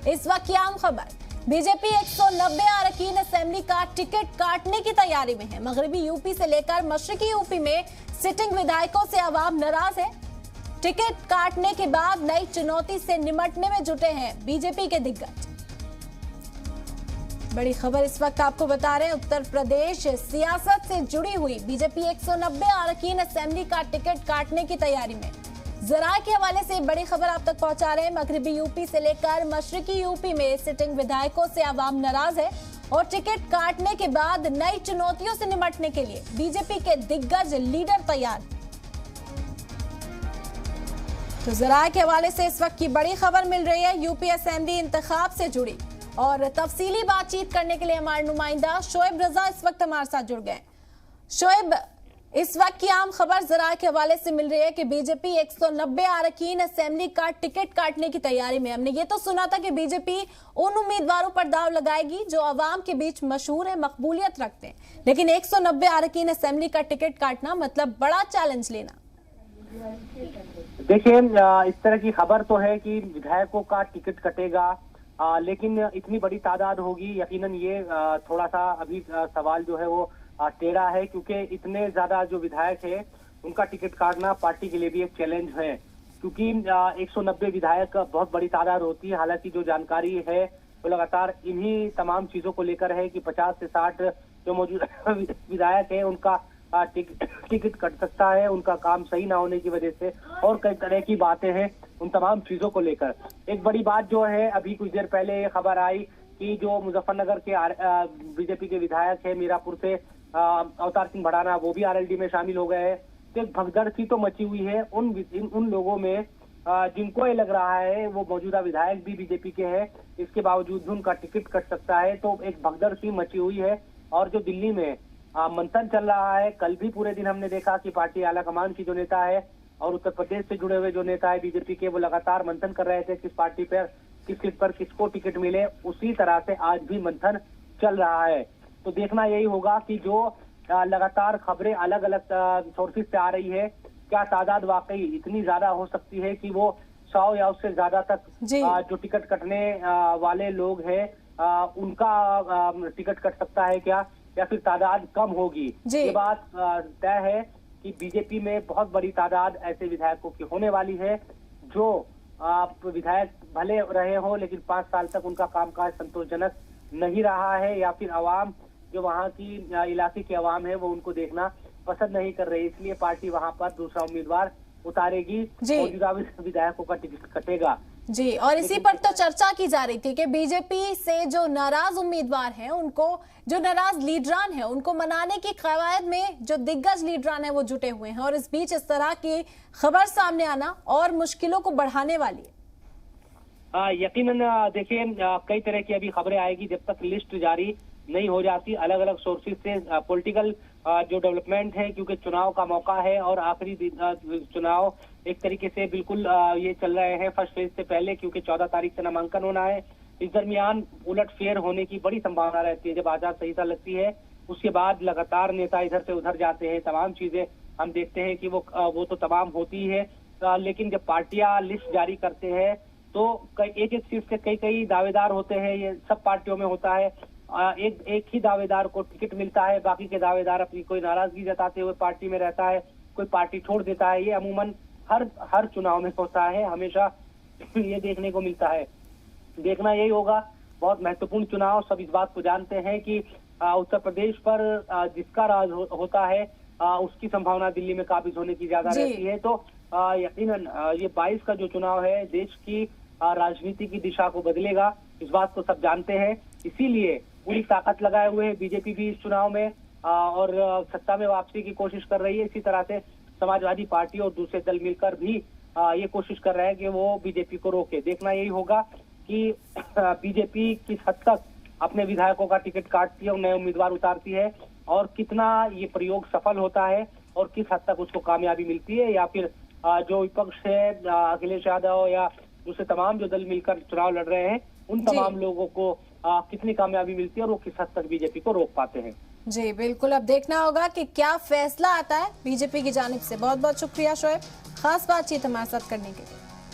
इस वक्त की आम खबर, बीजेपी 190 अरकान असेंबली का टिकट काटने की तैयारी में है। मगरबी यूपी से लेकर मशरकी यूपी में सिटिंग विधायकों से अवाम नाराज है। टिकट काटने के बाद नई चुनौती से निपटने में जुटे हैं बीजेपी के दिग्गज। बड़ी खबर इस वक्त आपको बता रहे हैं, उत्तर प्रदेश सियासत से जुड़ी हुई बीजेपी 190 अरकान असेंबली का टिकट काटने की तैयारी में। जराये के हवाले से बड़ी खबर आप तक पहुंचा रहे हैं। मगरबी यूपी से लेकर मशरकी यूपी में सिटिंग विधायकों से अवाम नाराज है और टिकट काटने के बाद नई चुनौतियों से निपटने के लिए बीजेपी के दिग्गज लीडर तैयार। तो जराये के हवाले से इस वक्त की बड़ी खबर मिल रही है यूपी असेंबली इंतखाब से जुड़ी, और तफसीली बातचीत करने के लिए हमारे नुमाइंदा शोएब रजा इस वक्त हमारे साथ जुड़ गए। शोएब, इस वक्त की आम खबर जरा के हवाले से मिल रही है कि बीजेपी 190 अरकान असेंबली का टिकट काटने की तैयारी में। हमने ये तो सुना था कि बीजेपी उन उम्मीदवारों पर दाव लगाएगी जो आवाम के बीच मशहूर है, मकबूलियत रखते हैं, लेकिन 190 अरकान असेंबली का टिकट काटना मतलब बड़ा चैलेंज लेना। देखिए, इस तरह की खबर तो है कि विधायकों का टिकट कटेगा, लेकिन इतनी बड़ी तादाद होगी, यकीनन ये थोड़ा सा अभी सवाल जो है वो टेढ़ा है, क्योंकि इतने ज्यादा जो विधायक है उनका टिकट काटना पार्टी के लिए भी एक चैलेंज है, क्योंकि 190 विधायक बहुत बड़ी तादाद होती है। हालांकि जो जानकारी है वो लगातार इन्हीं तमाम चीजों को लेकर है कि 50 से 60 जो मौजूदा विधायक है उनका टिकट कट सकता है, उनका काम सही ना होने की वजह से, और कई तरह की बातें हैं उन तमाम चीजों को लेकर। एक बड़ी बात जो है, अभी कुछ देर पहले ये खबर आई कि जो मुजफ्फरनगर के बीजेपी के विधायक है मीरापुर से अवतार सिंह भड़ाना, वो भी आरएलडी में शामिल हो गए हैं। तो एक भगदड़ सी तो मची हुई है उन लोगों में जिनको ये लग रहा है वो मौजूदा विधायक भी बीजेपी के हैं, इसके बावजूद भी उनका टिकट कट सकता है। तो एक भगदड़ सी मची हुई है। और जो दिल्ली में मंथन चल रहा है, कल भी पूरे दिन हमने देखा कि पार्टी आला कमान की जो नेता है और उत्तर प्रदेश से जुड़े हुए जो नेता है बीजेपी के, वो लगातार मंथन कर रहे थे किस पार्टी पर, किस सीट पर किसको टिकट मिले। उसी तरह से आज भी मंथन चल रहा है। तो देखना यही होगा कि जो लगातार खबरें अलग अलग सोर्सेज से आ रही है, क्या तादाद वाकई इतनी ज्यादा हो सकती है कि वो 100 या उससे ज्यादा तक जो टिकट कटने वाले लोग हैं उनका टिकट कट सकता है क्या, या फिर तादाद कम होगी। ये बात तय है कि बीजेपी में बहुत बड़ी तादाद ऐसे विधायकों की होने वाली है जो विधायक भले रहे हो लेकिन 5 साल तक उनका कामकाज संतोषजनक नहीं रहा है, या फिर आवाम जो वहाँ की इलाके की आवाम है वो उनको देखना पसंद नहीं कर रही, इसलिए पार्टी वहाँ पर दूसरा उम्मीदवार उतारेगी, मौजूदा विधायकों का टिकट कटेगा। जी, और इसी पर तो चर्चा की जा रही थी कि बीजेपी से जो नाराज उम्मीदवार हैं उनको, जो नाराज लीडरान हैं उनको मनाने की कवायद में जो दिग्गज लीडरान हैं वो जुटे हुए हैं, और इस बीच इस तरह की खबर सामने आना और मुश्किलों को बढ़ाने वाली है। यकीनन देखिए, कई तरह की अभी खबरें आएगी जब तक लिस्ट जारी नहीं हो जाती। अलग अलग सोर्सेज से पॉलिटिकल जो डेवलपमेंट है, क्योंकि चुनाव का मौका है और आखिरी चुनाव एक तरीके से बिल्कुल ये चल रहे हैं फर्स्ट फेज से पहले, क्योंकि 14 तारीख से नामांकन होना है। इस दरमियान उलटफेर होने की बड़ी संभावना रहती है। जब आचार संहिता लगती है उसके बाद लगातार नेता इधर से उधर जाते हैं, तमाम चीजें हम देखते हैं कि वो तो तमाम होती है, लेकिन जब पार्टियां लिस्ट जारी करते हैं तो एक एक चीज के कई दावेदार होते हैं। ये सब पार्टियों में होता है, एक ही दावेदार को टिकट मिलता है, बाकी के दावेदार अपनी कोई नाराजगी जताते हुए पार्टी में रहता है, कोई पार्टी छोड़ देता है। ये अमूमन हर चुनाव में होता है, हमेशा ये देखने को मिलता है। देखना यही होगा, बहुत महत्वपूर्ण चुनाव, सब इस बात को जानते हैं कि उत्तर प्रदेश पर जिसका राज होता है उसकी संभावना दिल्ली में काबिज होने की ज्यादा रहती है। तो यकीनन ये 22 का जो चुनाव है देश की राजनीति की दिशा को बदलेगा, इस बात को सब जानते हैं। इसीलिए पूरी ताकत लगाए हुए है बीजेपी भी इस चुनाव में, और सत्ता में वापसी की कोशिश कर रही है। इसी तरह से समाजवादी पार्टी और दूसरे दल मिलकर भी ये कोशिश कर रहे हैं कि वो बीजेपी को रोके। देखना यही होगा कि बीजेपी किस हद तक अपने विधायकों का टिकट काटती है और नए उम्मीदवार उतारती है, और कितना ये प्रयोग सफल होता है और किस हद तक उसको कामयाबी मिलती है, या फिर जो विपक्ष है अखिलेश यादव या दूसरे तमाम जो दल मिलकर चुनाव लड़ रहे हैं उन तमाम लोगों को कितनी कामयाबी मिलती है और वो किस हद तक बीजेपी को रोक पाते हैं। जी बिल्कुल, अब देखना होगा कि क्या फैसला आता है बीजेपी की जानिब से। बहुत बहुत शुक्रिया शोएब, खास बातचीत हमारे साथ करने के लिए।